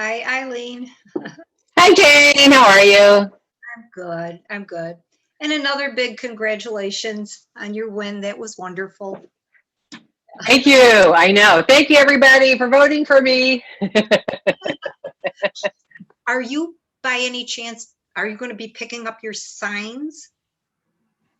Hi, Eileen. Hi, Jane. How are you? I'm good. I'm good. And another big congratulations on your win. That was wonderful. Thank you. I know. Thank you, everybody, for voting for me. Are you, by any chance, are you going to be picking up your signs?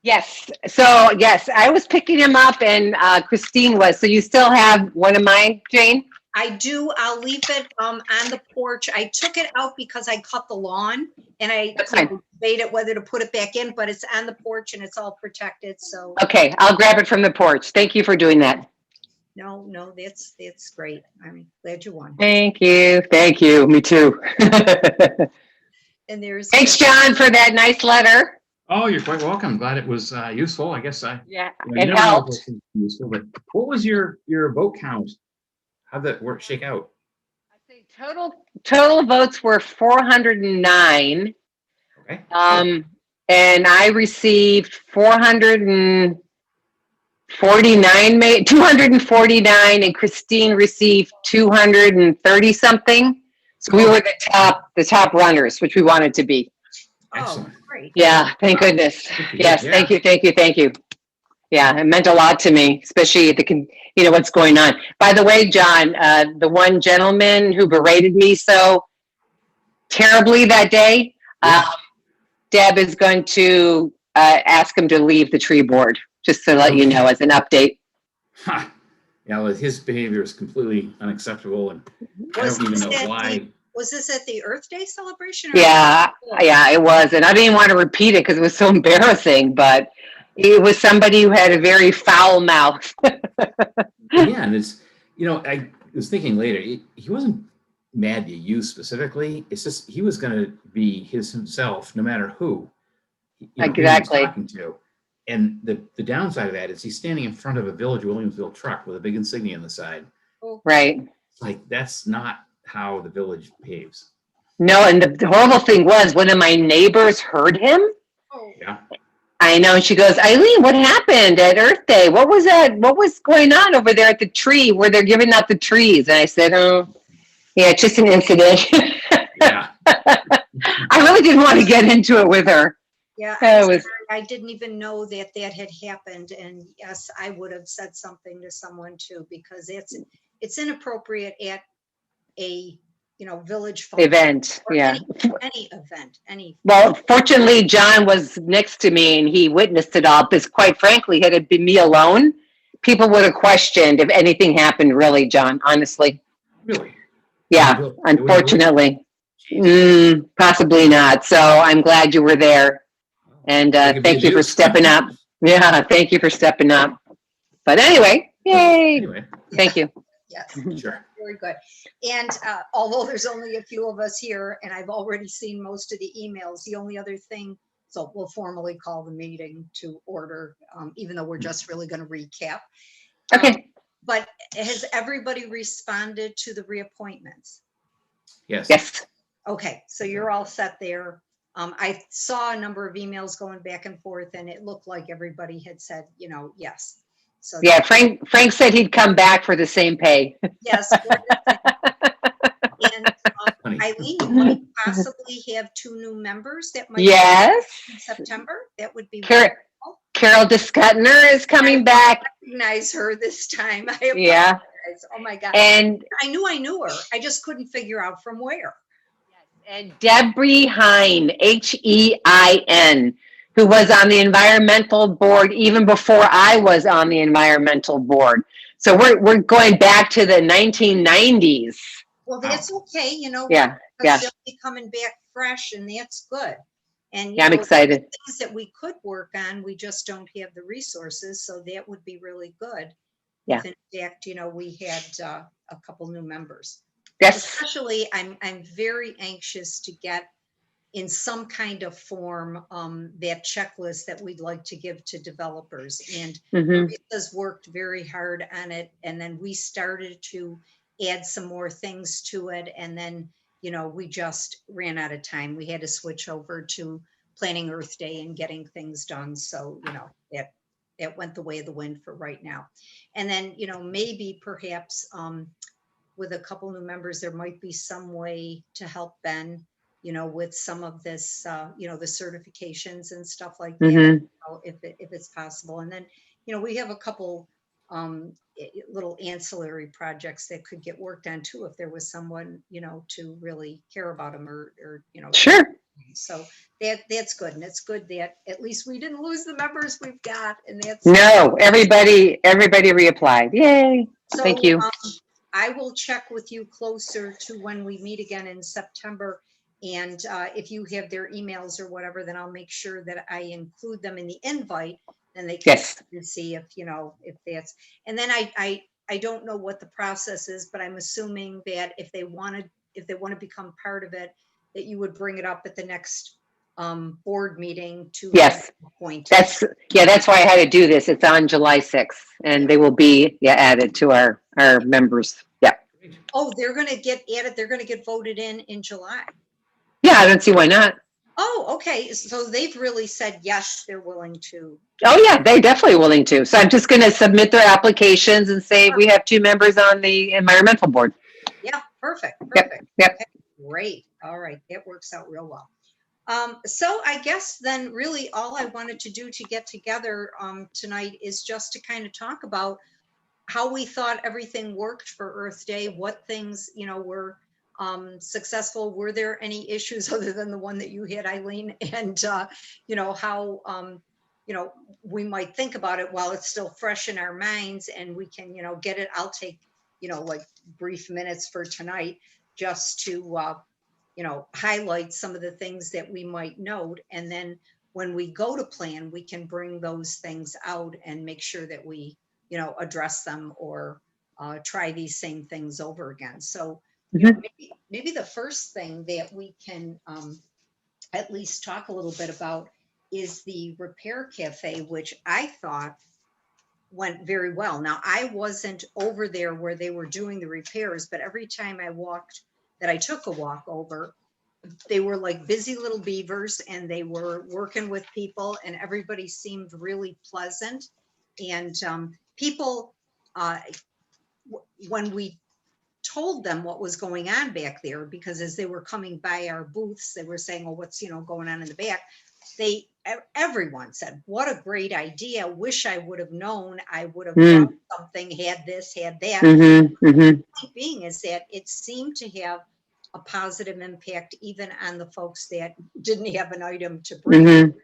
Yes. So, yes, I was picking him up, and Christine was. So, you still have one of mine, Jane? I do. I'll leave it on the porch. I took it out because I cut the lawn and I That's fine. debated whether to put it back in, but it's on the porch and it's all protected. So Okay, I'll grab it from the porch. Thank you for doing that. no, that's great. I'm glad you won. Thank you. Thank you. Me too. And there's Thanks, John, for that nice letter. Oh, you're quite welcome. Glad it was useful. I guess Yeah, you it never know if helped. it's useful. But what was your vote count? How'd that work? Shake out? I think total votes were 409. Okay. And I received 249, and Christine received 230 something. So we were the top runners, which we wanted to be. Excellent. great. Yeah, thank goodness. Yes, Yeah. thank you. Yeah, it meant a lot to me, especially what's going on. By the way, John, the one gentleman who berated me so terribly that day, Yeah. Deb is going to ask him to leave the tree board, just to let you know as an update. Ha. Yeah. Well, his behavior is completely unacceptable, and I Was don't even this know at why. Was this at the Earth Day celebration? Or Yeah, it was. And I didn't want to repeat it because it was so embarrassing, but it was somebody who had a very foul mouth. Yeah, and I was thinking later. He wasn't mad at you specifically. It's just he was going to be himself, no matter who. Who he was Exactly. talking to. And the downside of that is he's standing in front of a Village Williamsville truck with a big insignia on the side. Right. Like, that's not how the village behaves. No, and the horrible thing was one of my neighbors heard him. Oh, Yeah. I know. And she goes, Eileen, what happened at Earth Day? What was that? What was going on over there at the tree where they're giving out the trees? And I said, oh, yeah, it's just an incident. Yeah. I really didn't want to get into it with her. yeah. It I didn't even know that had happened. And yes, I would have said something to someone too, because it's inappropriate at a village function event. or Yeah. any event. Well, fortunately, John was next to me and he witnessed it all. Because quite frankly, had it been me alone, people would have questioned if anything happened, really, John, honestly. Really? Yeah, unfortunately. Possibly not. So I'm glad you were there. And thank you for stepping up. Yeah, thank you for stepping up. But anyway, yay. Anyway. Thank you. Yes. Sure. Very good. And although there's only a few of us here and I've already seen most of the emails, the only other thing, so we'll formally call the meeting to order, even though we're just really going to recap. Okay. But has everybody responded to the reappointments? Yes. Yes. Okay, so you're all set there. I saw a number of emails going back and forth and it looked like everybody had said, yes. So yeah, Frank said he'd come back for the same pay. Yes. And Eileen, you might possibly have 2 new members that might yes. be in September. That would be Carol Discutner is coming back. Recognize her this time. Yeah. Oh my God. And I knew her. I just couldn't figure out from where. And Debbie Hein, Hein, who was on the environmental board even before I was on the environmental board. So we're going back to the 1990s. Well, that's okay. Yeah. They'll be coming back fresh and that's good. And I'm excited. Things that we could work on, we just don't have the resources. So that would be really good. Yeah. In fact, we had a couple new members. Yes. Especially, I'm very anxious to get in some kind of form that checklist that we'd like to give to developers. And Marisa's worked very hard on it. And then we started to add some more things to it. And then, we just ran out of time. We had to switch over to planning Earth Day and getting things done. So, that went the way of the wind for right now. And then, maybe perhaps with a couple new members, there might be some way to help Ben, with some of this, the certifications and stuff like that, if it's possible. And then, we have a couple little ancillary projects that could get worked on too, if there was someone, to really care about them or. Sure. So that's good. And it's good that at least we didn't lose the members we've got. And that's. No, everybody reapplied. Yay. So, Thank you. I will check with you closer to when we meet again in September. And if you have their emails or whatever, then I'll make sure that I include them in the invite. And they can see if, if that's, and then I don't know what the process is, but I'm assuming that if they want to become part of it, that you would bring it up at the next board meeting to. Yes, point. that's why I had to do this. It's on July 6th and they will be added to our members. Yeah. Oh, they're going to get added. They're going to get voted in July. Yeah, I don't see why not. Oh, okay. So they've really said, yes, they're willing to. Oh yeah, they're definitely willing to. So I'm just going to submit their applications and say we have 2 members on the environmental board. Yeah, perfect. Yep. Okay, great. All right. That works out real well. So I guess then really all I wanted to do to get together tonight is just to kind of talk about how we thought everything worked for Earth Day, what things, were successful. Were there any issues other than the one that you had, Eileen? And, how, we might think about it while it's still fresh in our minds and we can, get it. I'll take, like brief minutes for tonight just to, highlight some of the things that we might note. And then when we go to plan, we can bring those things out and make sure that we, address them or try these same things over again. So maybe the first thing that we can at least talk a little bit about is the Repair Cafe, which I thought went very well. Now, I wasn't over there where they were doing the repairs, but every time I took a walk over, they were like busy little beavers and they were working with people and everybody seemed really pleasant. And people, when we told them what was going on back there, because as they were coming by our booths, they were saying, well, what's, going on in the back? Everyone said, what a great idea. Wish I would have known. I would have done something, had this, had that. The point being is that it seemed to have a positive impact even on the folks that didn't have an item to bring.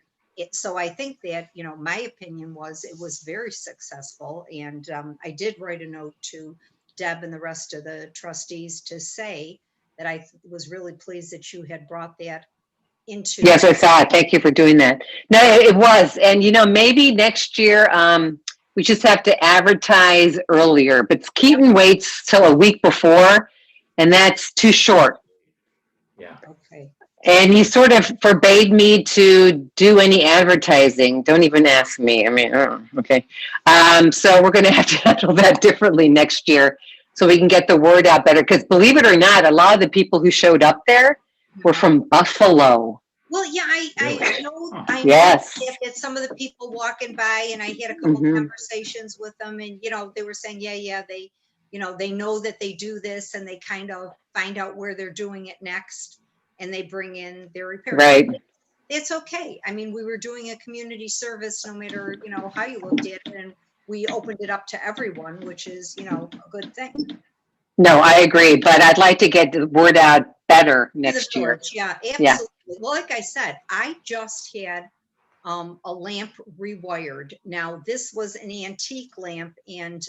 So I think that, my opinion was it was very successful. And I did write a note to Deb and the rest of the trustees to say that I was really pleased that you had brought that into. Yes, I saw it. Thank you for doing that. No, it was. And, maybe next year, we just have to advertise earlier, but Keaton waits till a week before and that's too short. Yeah. Okay. And he sort of forbade me to do any advertising. Don't even ask me. I mean, okay. So we're going to have to handle that differently next year so we can get the word out better. Because believe it or not, a lot of the people who showed up there were from Buffalo. Well, yeah, I know Yes. that some of the people walking by, and I had a couple conversations with them, and they were saying, yeah, they, they know that they do this, and they kind of find out where they're doing it next, and they bring in their repairs. Right. It's okay. I mean, we were doing a community service, no matter how you looked at it, and we opened it up to everyone, which is a good thing. No, I agree, but I'd like to get the word out better next year. Yeah, absolutely. Yeah. Well, like I said, I just had a lamp rewired. Now, this was an antique lamp, and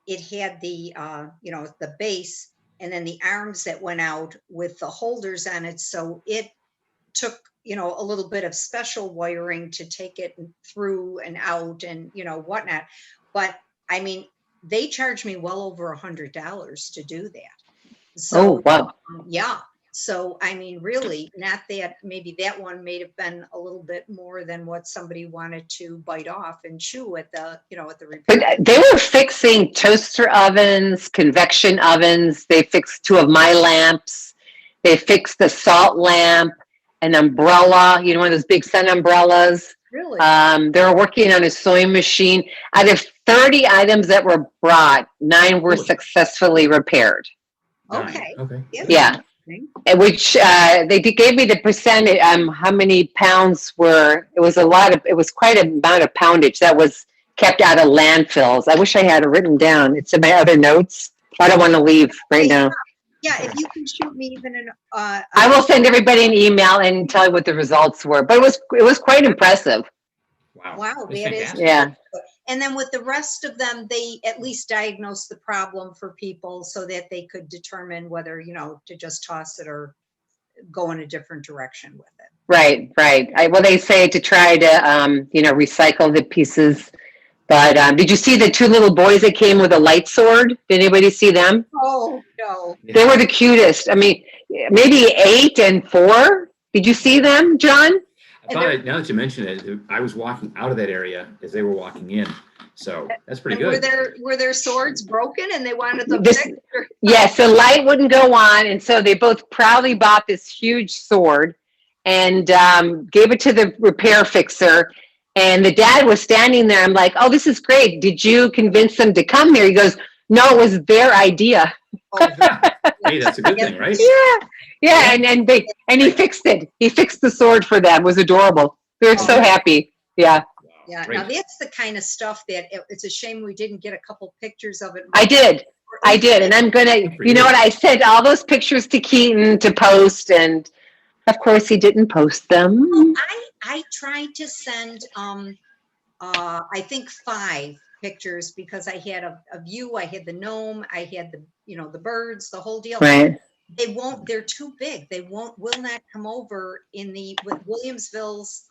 it had the the base and then the arms that went out with the holders on it. So it took a little bit of special wiring to take it through and out and whatnot. But I mean, they charged me well over $100 to do that. So, wow. Yeah. So, I mean, really, not that maybe that one may have been a little bit more than what somebody wanted to bite off and chew at the, at the repair. But they were fixing toaster ovens, convection ovens. They fixed 2 of my lamps. They fixed the salt lamp, an umbrella, one of those big sun umbrellas. Really? They were working on a sewing machine. Out of 30 items that were brought, 9 were Really? successfully repaired. Okay. Okay. Yeah. And which they gave me the percentage, how many pounds were, it was quite a amount of poundage that was kept out of landfills. I wish I had it written down. It's in my other notes. I don't want to leave right now. Yeah, if you can shoot me even an. I will send everybody an email and tell you what the results were, but it was quite impressive. Wow. Wow, That's that is. fantastic. Yeah. And then with the rest of them, they at least diagnosed the problem for people so that they could determine whether, to just toss it or go in a different direction with it. Right. Well, they say to try to, recycle the pieces. But did you see the 2 little boys that came with a light sword? Did anybody see them? Oh, no. They were the cutest. I mean, maybe 8 and 4. Did you see them, John? I thought, now that you mention it, I was walking out of that area as they were walking in. So that's pretty And good. were their swords broken and they wanted them This- fixed? Yes, the light wouldn't go on, and so they both proudly bought this huge sword and gave it to the repair fixer. And the dad was standing there. I'm like, "Oh, this is great. Did you convince them to come here?" He goes, "No, it was their idea." Oh, Hey, that's a good thing, right? Yeah, and he fixed it. He fixed the sword for them. It was adorable. They were so happy. Yeah, Wow, yeah, great. now that's the kind of stuff that it's a shame we didn't get a couple pictures of it. I did, and I'm gonna. You know what? I sent all those pictures to Keaton to post, and of course he didn't post them. Well, I tried to send I think 5 pictures because I had a view, I had the gnome, I had the birds, the whole deal. Right. They're too big. They will not come over with Williamsville's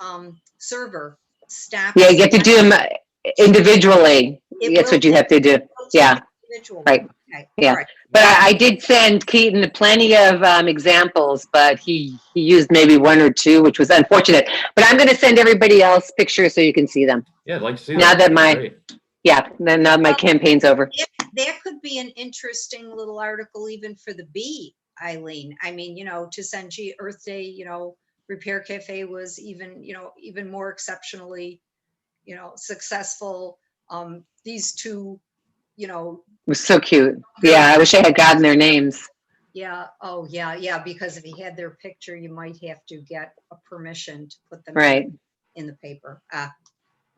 server stops. Yeah, you have to do them individually. That's what you have to do. Yeah. Individually. Right. Okay. Yeah. All right. But I did send Keaton plenty of examples, but he used maybe 1 or 2, which was unfortunate. But I'm going to send everybody else pictures so you can see them. Yeah, I'd like to see Now that Great. now my campaign's over. That could be an interesting little article even for the bee, Eileen. I mean, to send Earth Day, Repair Cafe was even more exceptionally, successful. These 2, It was so cute. Yeah, I wish I had gotten their names. yeah. Oh, yeah. Because if he had their picture, you might have to get a permission to put them Right. in the paper.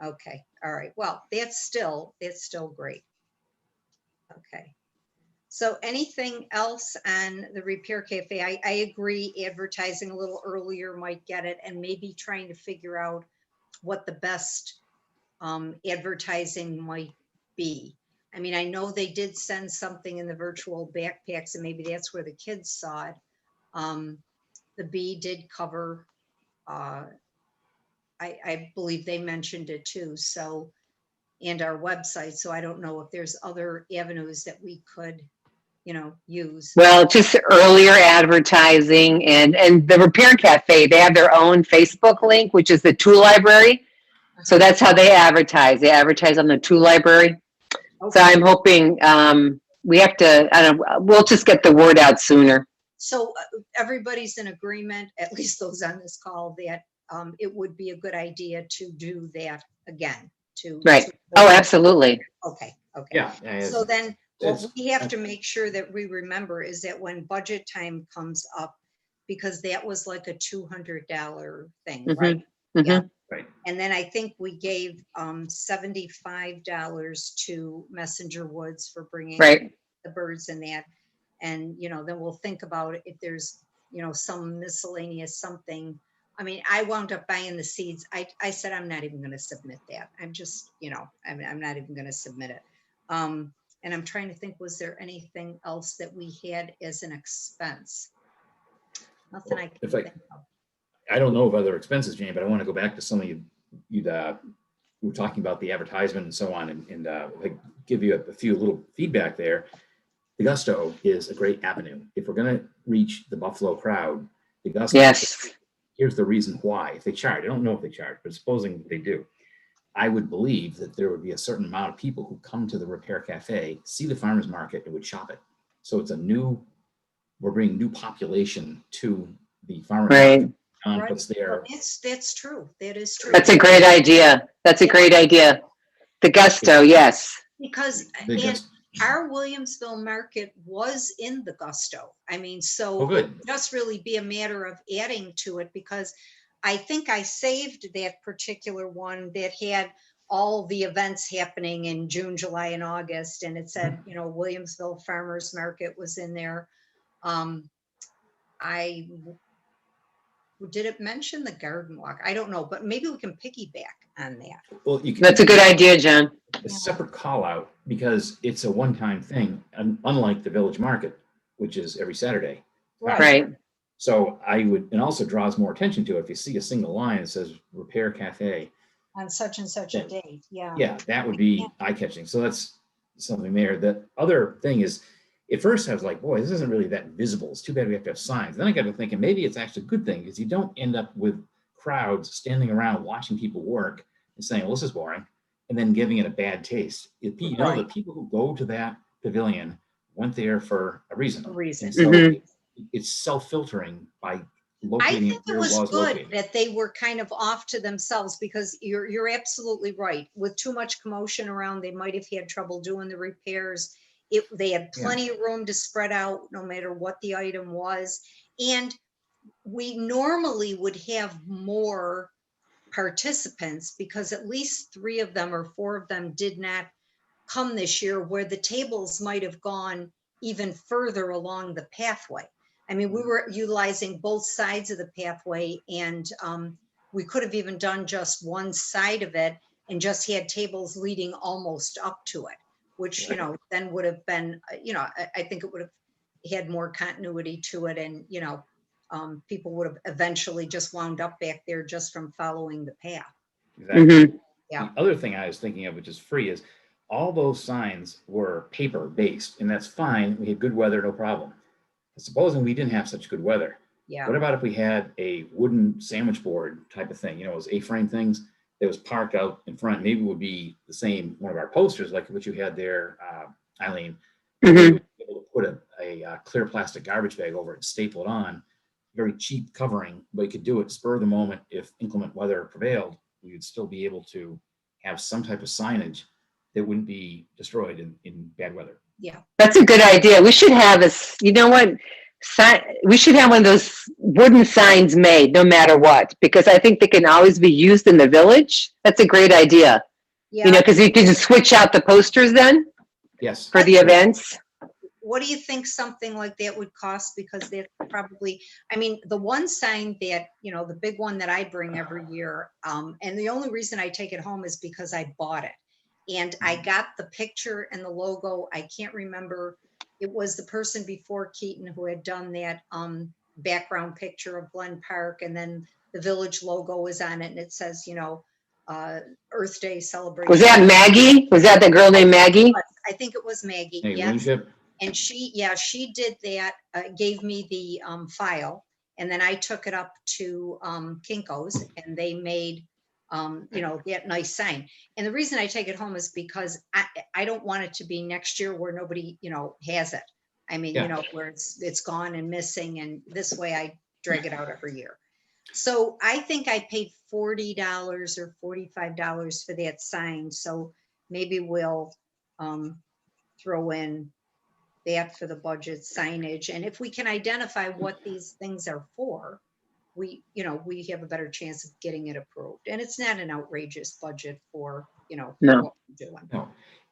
Okay. All right. Well, it's still great. Okay. So anything else on the Repair Cafe? I agree, advertising a little earlier might get it, and maybe trying to figure out what the best advertising might be. I mean, I know they did send something in the virtual backpacks, and maybe that's where the kids saw it. The bee did cover, I believe they mentioned it too. So, and our website. So I don't know if there's other avenues that we could, use. Well, just earlier advertising and the Repair Cafe, they have their own Facebook link, which is the tool library. So that's how they advertise. They advertise on the tool library. Okay. So I'm hoping we have to, we'll just get the word out sooner. So everybody's in agreement, at least those on this call, that it would be a good idea to do that again. Right. Oh, absolutely. Okay. Yeah. So then what it's- we have to make sure that we remember is that when budget time comes up, because that was like a $200 thing, right? Yeah. Right. And then I think we gave $75 to Messenger Woods for bringing Right. the birds and that. And, then we'll think about if there's, some miscellaneous something. I mean, I wound up buying the seeds. I said, I'm not even going to submit that. I'm just, I'm not even going to submit it. And I'm trying to think, was there anything else that we had as an expense? Nothing I can think of. I don't know of other expenses, Jane, but I want to go back to some of you were talking about the advertisement and so on, and like give you a few little feedback there. The Gusto is a great avenue. If we're going to reach the Buffalo crowd, the Gusto. Yes. Here's the reason why. If they charge, I don't know if they charge, but supposing they do, I would believe that there would be a certain amount of people who come to the Repair Cafe, see the farmers market, and would shop it. So it's we're bringing new population to the farmers Right. market. What's there? That's true. That is true. That's a great idea. That's a great idea. The Gusto, yes. Because They and just- our Williamsville market was in the Gusto. I mean, so Oh, good. it would just really be a matter of adding to it, because I think I saved that particular one that had all the events happening in June, July, and August. And it said, you know, Williamsville Farmers Market was in there. I did it mention the garden walk? I don't know, but maybe we can piggyback on that. Well, you can. That's a good idea, John. A separate call out because it's a one-time thing, unlike the village market, which is every Saturday. Right. So I would, and also draws more attention to it. If you see a single line that says Repair Cafe, On such and such a date, yeah. yeah, that would be eye-catching. So that's something there. The other thing is, at first I was like, boy, this isn't really that visible. It's too bad we have to have signs. Then I got to thinking maybe it's actually a good thing because you don't end up with crowds standing around watching people work and saying, well, this is boring, and then giving it a bad taste. You know, the people who go to that pavilion went there for a reason. A reason. And so Mhm. it's self-filtering by I locating think it where was was good located. that they were kind of off to themselves, because you're absolutely right. With too much commotion around, they might have had trouble doing the repairs. They had plenty of room to spread out no matter what the item was. And we normally would have more participants, because at least 3 of them or 4 of them did not come this year, where the tables might have gone even further along the pathway. I mean, we were utilizing both sides of the pathway, and we could have even done just one side of it and just had tables leading almost up to it, which, you know, then would have been, you know, I think it would have had more continuity to it. And, you know, people would have eventually just wound up back there just from following the path. Exactly. Mhm. Yeah. The other thing I was thinking of, which is free, is all those signs were paper based, and that's fine. We had good weather, no problem. Supposing we didn't have such good weather, Yeah. what about if we had a wooden sandwich board type of thing? You know, those A-frame things that was parked out in front. Maybe it would be the same, one of our posters, like what you had there, Eileen. Mhm. We would be able to put a clear plastic garbage bag over it and staple it on. Very cheap covering, but you could do it spur of the moment. If inclement weather prevailed, we would still be able to have some type of signage that wouldn't be destroyed in bad weather. That's a good idea. We should have you know what? We should have one of those wooden signs made no matter what, because I think they can always be used in the village. That's a great idea. Yeah. You know, because you can just switch out the posters then Yes. for the events. What do you think something like that would cost? Because they're probably, I mean, the one sign that, you know, the big one that I bring every year, and the only reason I take it home is because I bought it. And I got the picture and the logo. I can't remember. It was the person before Keaton who had done that background picture of Glen Park, and then the village logo was on it, and it says, you know, Earth Day celebration. Was that Maggie? Was that the girl named Maggie? I think it was Maggie. Hey, Yes. Winship, And she did that, gave me the file, and then I took it up to Kinko's, and they made, you know, that nice sign. And the reason I take it home is because I don't want it to be next year where nobody, you know, has it. I mean, Yeah. you know, where it's gone and missing, and this way I drag it out every year. So I think I paid $40 or $45 for that sign. So maybe we'll throw in that for the budget signage. And if we can identify what these things are for, we, you know, we have a better chance of getting it approved. And it's not an outrageous budget for, you know, No. what we're doing. no,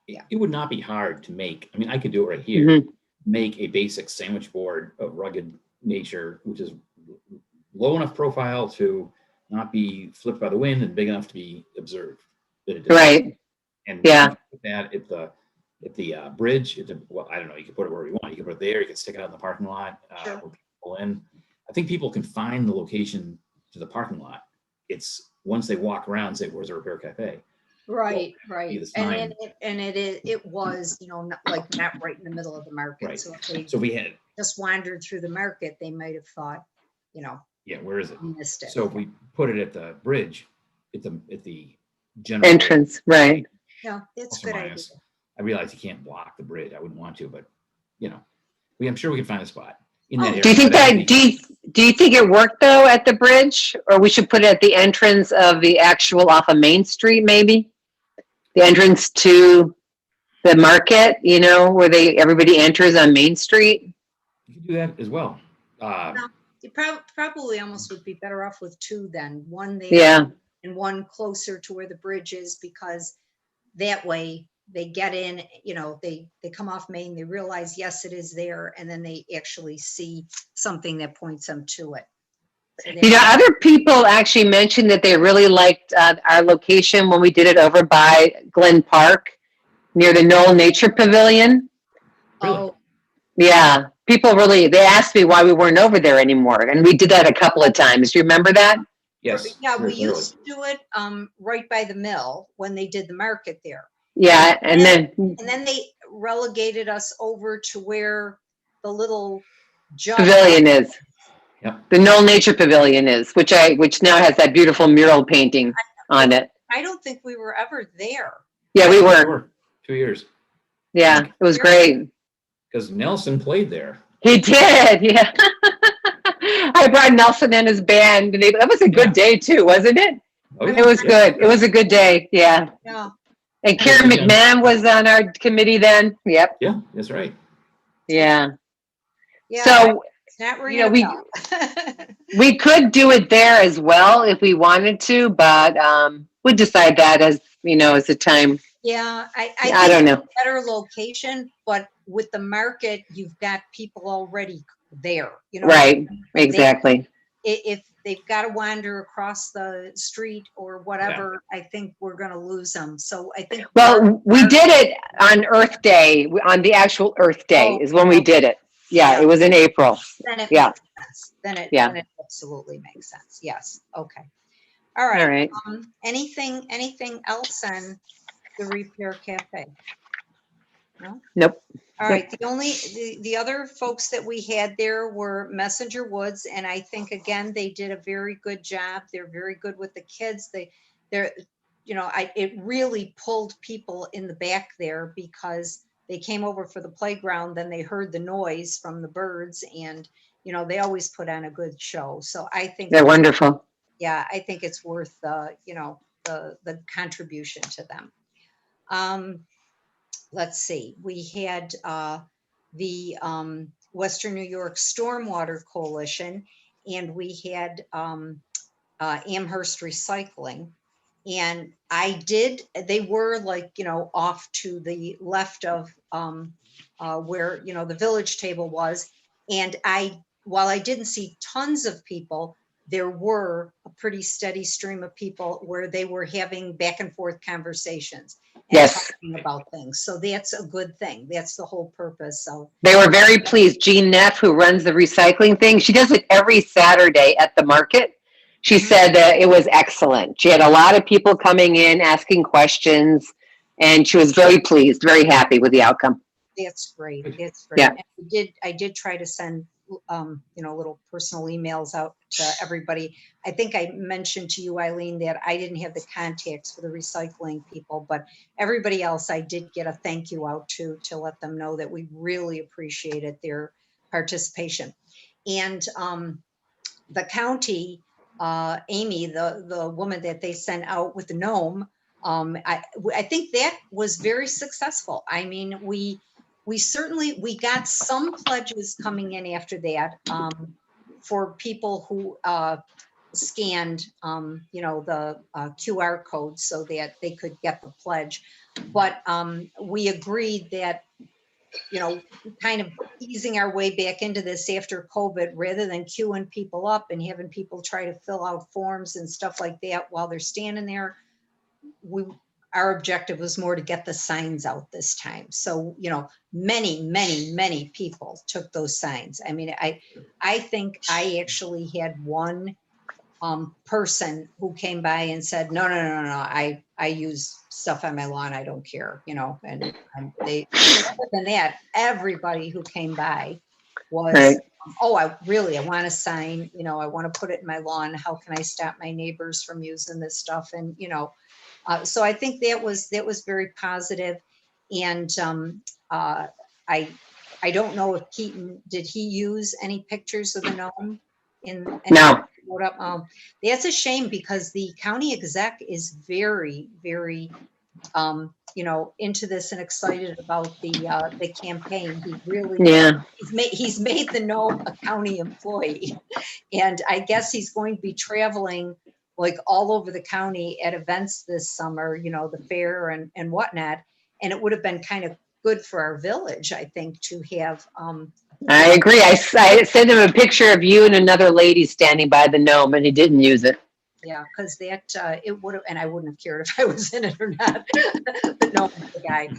Yeah. it would not be hard to make. I mean, I could do it right here. Mhm. Make a basic sandwich board of rugged nature, which is low enough profile to not be flipped by the wind and big enough to be observed. That it does. Right. And Yeah. put that at the bridge. Well, I don't know. You can put it wherever you want. You can put it there. You can stick it out in the parking lot Sure. where people pull in. I think people can find the location to the parking lot. It's once they walk around and say, "Where's the Repair Cafe?" Right, be right. the And sign. it was, you know, not right in the middle of the market. Right. So if they So we had, just wandered through the market, they might have thought, you know, yeah, where is it? missed it. So if we put it at the bridge, at the general Entrance, right. Yeah, it's a plus or good idea. minus. I realize you can't block the bridge. I wouldn't want to, but you know, I'm sure we can find a spot in that Oh, area. Do you think but I that, do you think it worked though at the bridge? Or we should put it at the entrance of the actual off of Main Street maybe? the entrance to the market, you know, where everybody enters on Main Street. You can do that as well. You probably almost would be better off with two then, one there Yeah, and one closer to where the bridge is, because that way they get in, you know, they come off Main, they realize, yes, it is there, and then they actually see something that points them to it. So you know, other people actually mentioned that they really liked our location when we did it over by Glen Park near the Knoll Nature Pavilion. Really? Oh, Yeah, people really, they asked me why we weren't over there anymore. And we did that a couple of times. Do you remember that? Yes. yeah, very we clearly. used to do it right by the mill when they did the market there. Yeah, and then, And then they relegated us over to where the little jug Pavilion is. Yep. The Knoll Nature Pavilion is, which now has that beautiful mural painting on it. I don't think we were ever there. Yeah, we were. 2 years. Yeah, it was great. Because Nelson played there. He did, yeah. I brought Nelson and his band, and that was a good day too, wasn't it? Oh, It was good. It was a good day, yeah. Yeah. And Karen McMahon was on our committee then. Yep, Yeah, that's right. yeah. Yeah. So, It's not you know, ringing a bell. we could do it there as well if we wanted to, but we'd decide that as, you know, as the time. Yeah, I I don't know. better location, but with the market, you've got people already there, you know. Right, exactly. If they've got to wander across the street or whatever, I think we're going to lose them. So I think. Well, we did it on Earth Day, on the actual Earth Day is when we did it. Yeah, it was in April. Then it Yeah. makes sense. Then Yeah. it absolutely makes sense. Yes. Okay. All right. All right. Anything else on the Repair Cafe? No? Nope. All right, the other folks that we had there were Messenger Woods, and I think again they did a very good job. They're very good with the kids. They're, you know, it really pulled people in the back there because they came over for the playground, then they heard the noise from the birds, and you know they always put on a good show. So I think They're wonderful. yeah, I think it's worth you know, the contribution to them. Let's see, we had the Western New York Stormwater Coalition, and we had Amherst Recycling. And they were like, you know, off to the left of where, you know, the village table was. And while I didn't see tons of people, there were a pretty steady stream of people where they were having back and forth conversations and Yes. talking about things. So that's a good thing. That's the whole purpose. So They were very pleased. Jean Neff, who runs the recycling thing, she does it every Saturday at the market. She said it was excellent. She had a lot of people coming in, asking questions, and she was very pleased, very happy with the outcome. that's great. That's great. Yeah. And I did try to send you know, little personal emails out to everybody. I think I mentioned to you, Eileen, that I didn't have the contacts for the recycling people, but everybody else I did get a thank you out to let them know that we really appreciated their participation. And the county, Amy, the woman that they sent out with the gnome, I think that was very successful. I mean, we got some pledges coming in after that for people who scanned, you know, the QR code so that they could get the pledge. But we agreed that, you know, kind of easing our way back into this after COVID, rather than queuing people up and having people try to fill out forms and stuff like that while they're standing there. Our objective was more to get the signs out this time. So, you know, many people took those signs. I mean, I think I actually had one person who came by and said, no, I use stuff on my lawn. I don't care, you know, and other than that, everybody who came by was, Right. oh, I want a sign, you know, I want to put it in my lawn. How can I stop my neighbors from using this stuff? And, you know, so I think that was very positive. And I don't know if Keaton, did he use any pictures of the gnome No. That's a shame because the county exec is very, very you know, into this and excited about the campaign. He really, Yeah. he's made the Nome a county employee. And I guess he's going to be traveling like all over the county at events this summer, you know, the fair and whatnot. And it would have been kind of good for our village, I think, to have, I agree. I sent him a picture of you and another lady standing by the gnome, and he didn't use it. yeah, because that it would have, and I wouldn't have cared if I was in it or not. But no, the guy.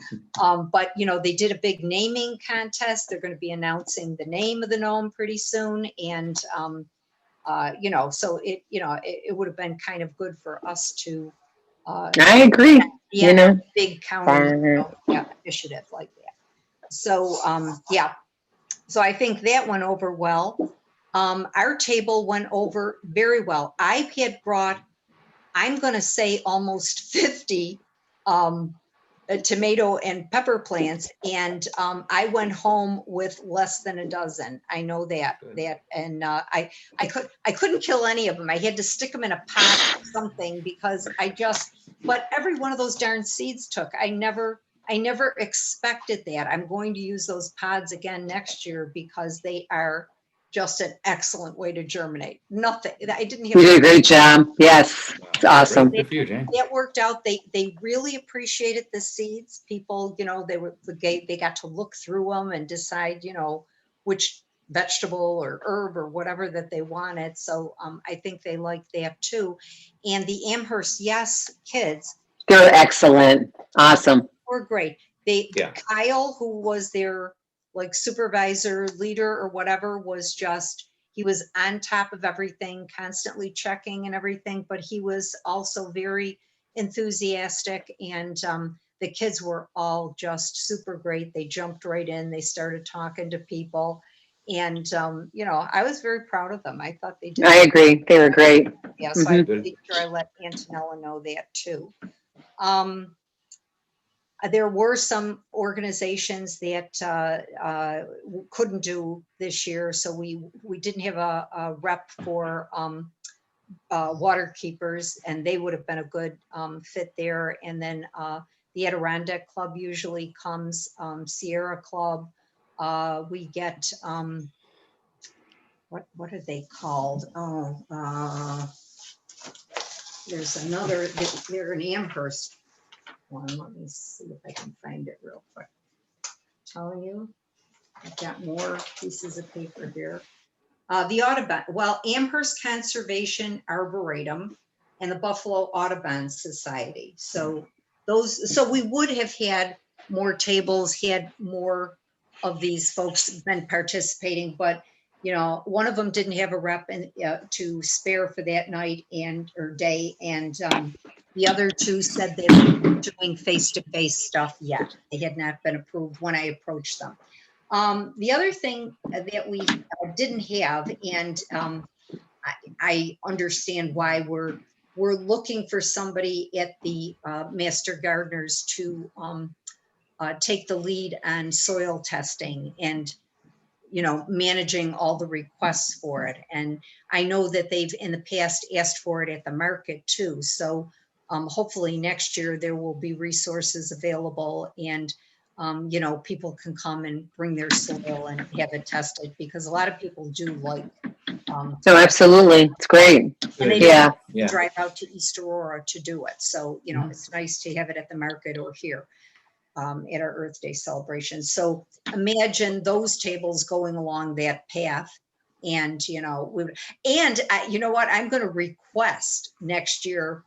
But you know, they did a big naming contest. They're going to be announcing the name of the gnome pretty soon, and you know, so it would have been kind of good for us to I agree. yeah, You know, big county yeah, initiative like that. So yeah, so I think that went over well. Our table went over very well. I had brought, I'm going to say almost 50 tomato and pepper plants, and I went home with less than a dozen. I know that. And I couldn't kill any of them. I had to stick them in a pot or something because but every one of those darn seeds took. I never expected that. I'm going to use those pods again next year because they are just an excellent way to germinate. Nothing. I didn't have. you did a great job. Yes, it's awesome. Good for you, Jane. That worked out. They really appreciated the seeds. People, you know, they got to look through them and decide, you know, which vegetable or herb or whatever that they wanted. So I think they liked that too. And the Amherst Yes kids, They're excellent. Awesome. were great. Kyle, who was their like supervisor, leader, or whatever, he was on top of everything, constantly checking and everything, but he was also very enthusiastic. And the kids were all just super great. They jumped right in. They started talking to people. And, you know, I was very proud of them. I thought they did. I agree. They were great. Yeah, so I made sure I let Antonella know that too. There were some organizations that couldn't do this year, so we didn't have a rep for water keepers, and they would have been a good fit there. And then the Adirondack Club usually comes, Sierra Club. We get what are they called? Oh, there's another. They're in Amherst. One. Let me see if I can find it real quick. Telling you, I've got more pieces of paper here. The Audubon, well, Amherst Conservation Arboretum and the Buffalo Audubon Society. So we would have had more tables, had more of these folks been participating, but you know, one of them didn't have a rep to spare for that night or day, and the other two said they weren't doing face-to-face stuff yet. They had not been approved when I approached them. The other thing that we didn't have, and I understand why we're looking for somebody at the Master Gardeners to take the lead on soil testing and, you know, managing all the requests for it. And I know that they've in the past asked for it at the market too. So hopefully next year there will be resources available, and you know, people can come and bring their soil and have it tested, because a lot of people do like. So absolutely, it's great. And they Yeah. drive out to East Aurora to do it. So, you know, it's nice to have it at the market or here at our Earth Day celebration. So imagine those tables going along that path. And, you know, you know what, I'm going to request next year.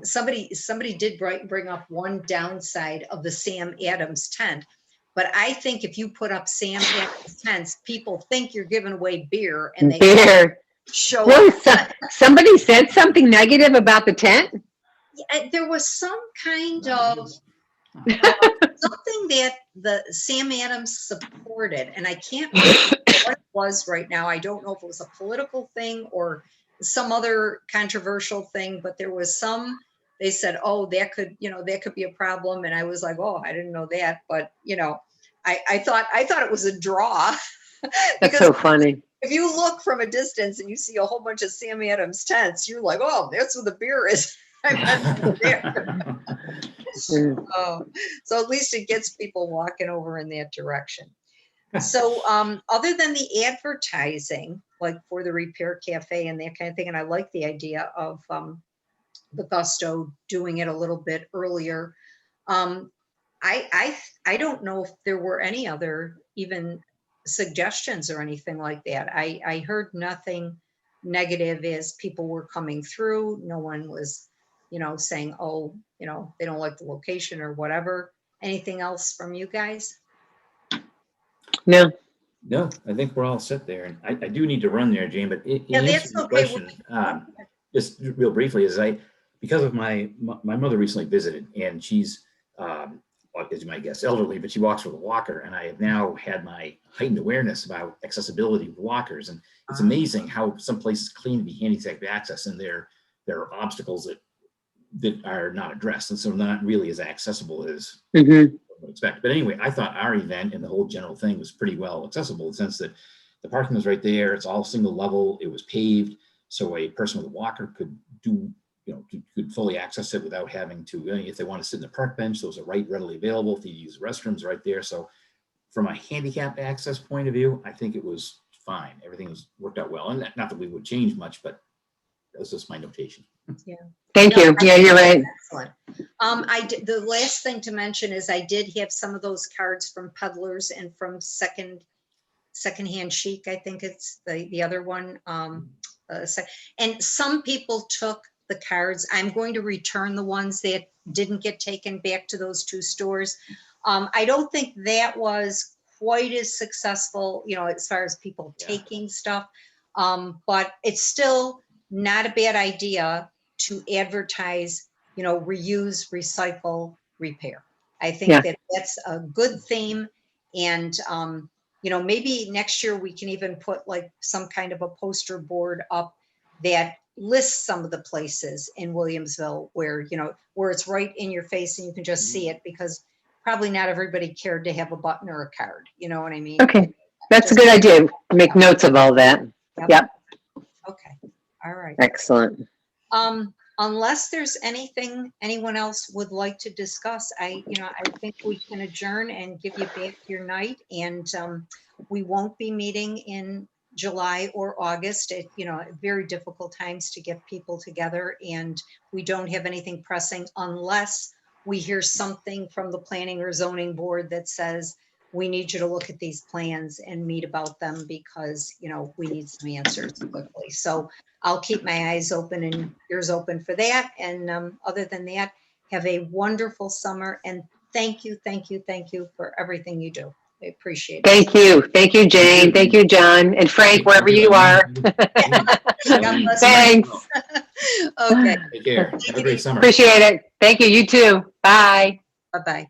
Somebody did bring up one downside of the Sam Adams tent, but I think if you put up Sam Adams tents, people think you're giving away beer, and they show really, somebody said something negative about the tent. Yeah, there was some kind of something that the Sam Adams supported, and I can't remember what it was right now. I don't know if it was a political thing or some other controversial thing, but there was they said, oh, that could be a problem. And I was like, oh, I didn't know that. But, you know, I thought it was a draw. That's so funny. If you look from a distance and you see a whole bunch of Sam Adams tents, you're like, oh, that's where the beer is. Oh, so at least it gets people walking over in that direction. So other than the advertising, like for the Repair Cafe and that kind of thing, and I like the idea of the Gusto doing it a little bit earlier. I don't know if there were any other even suggestions or anything like that. I heard nothing negative as people were coming through. No one was, saying, oh, they don't like the location or whatever. Anything else from you guys? No. No, I think we're all set there. And I do need to run there, Jane, but in Yeah, answer that's to the okay. question, just real briefly, because of my mother recently visited, and she's, as you might guess, elderly, but she walks with a walker, and I have now had my heightened awareness about accessibility with walkers, and it's amazing how some places claim to be handicapped access, and there are obstacles that are not addressed, and so not really as accessible as Mhm. would expect. But anyway, I thought our event and the whole general thing was pretty well accessible in the sense that the parking was right there. It's all single level. It was paved, so a person with a walker could could fully access it without having to. If they want to sit in the park bench, those are readily available. If you use restrooms, right there. So, from a handicap access point of view, I think it was fine. Everything was worked out well, and not that we would change much, but that was just my notation. Yeah. Thank No, you. I Yeah, think you're that's right. Excellent. The last thing to mention is I did have some of those cards from peddlers and from secondhand chic. I think it's the other one. And some people took the cards. I'm going to return the ones that didn't get taken back to those two stores. I don't think that was quite as successful, as far as people taking stuff. But it's still not a bad idea to advertise, reuse, recycle, repair. I think Yeah. that's a good theme. And, maybe next year we can even put like some kind of a poster board up that lists some of the places in Williamsville where, where it's right in your face and you can just see it, because probably not everybody cared to have a button or a card. You know what I mean? Okay. That's a good idea. Make notes of all that. Yep. Okay. All right. Excellent. Unless there's anything anyone else would like to discuss, I think we can adjourn and give you back your night. And we won't be meeting in July or August. Very difficult times to get people together, and we don't have anything pressing unless we hear something from the planning or zoning board that says, we need you to look at these plans and meet about them because, we need some answers quickly. So I'll keep my eyes open and ears open for that. And other than that, have a wonderful summer. And thank you for everything you do. I appreciate it. Thank you. Thank you, Jane. Thank you, John. And Frank, wherever you are. God bless Thanks. Okay. Take care. Have a great summer. Appreciate it. Thank you. You too. Bye. Bye-bye.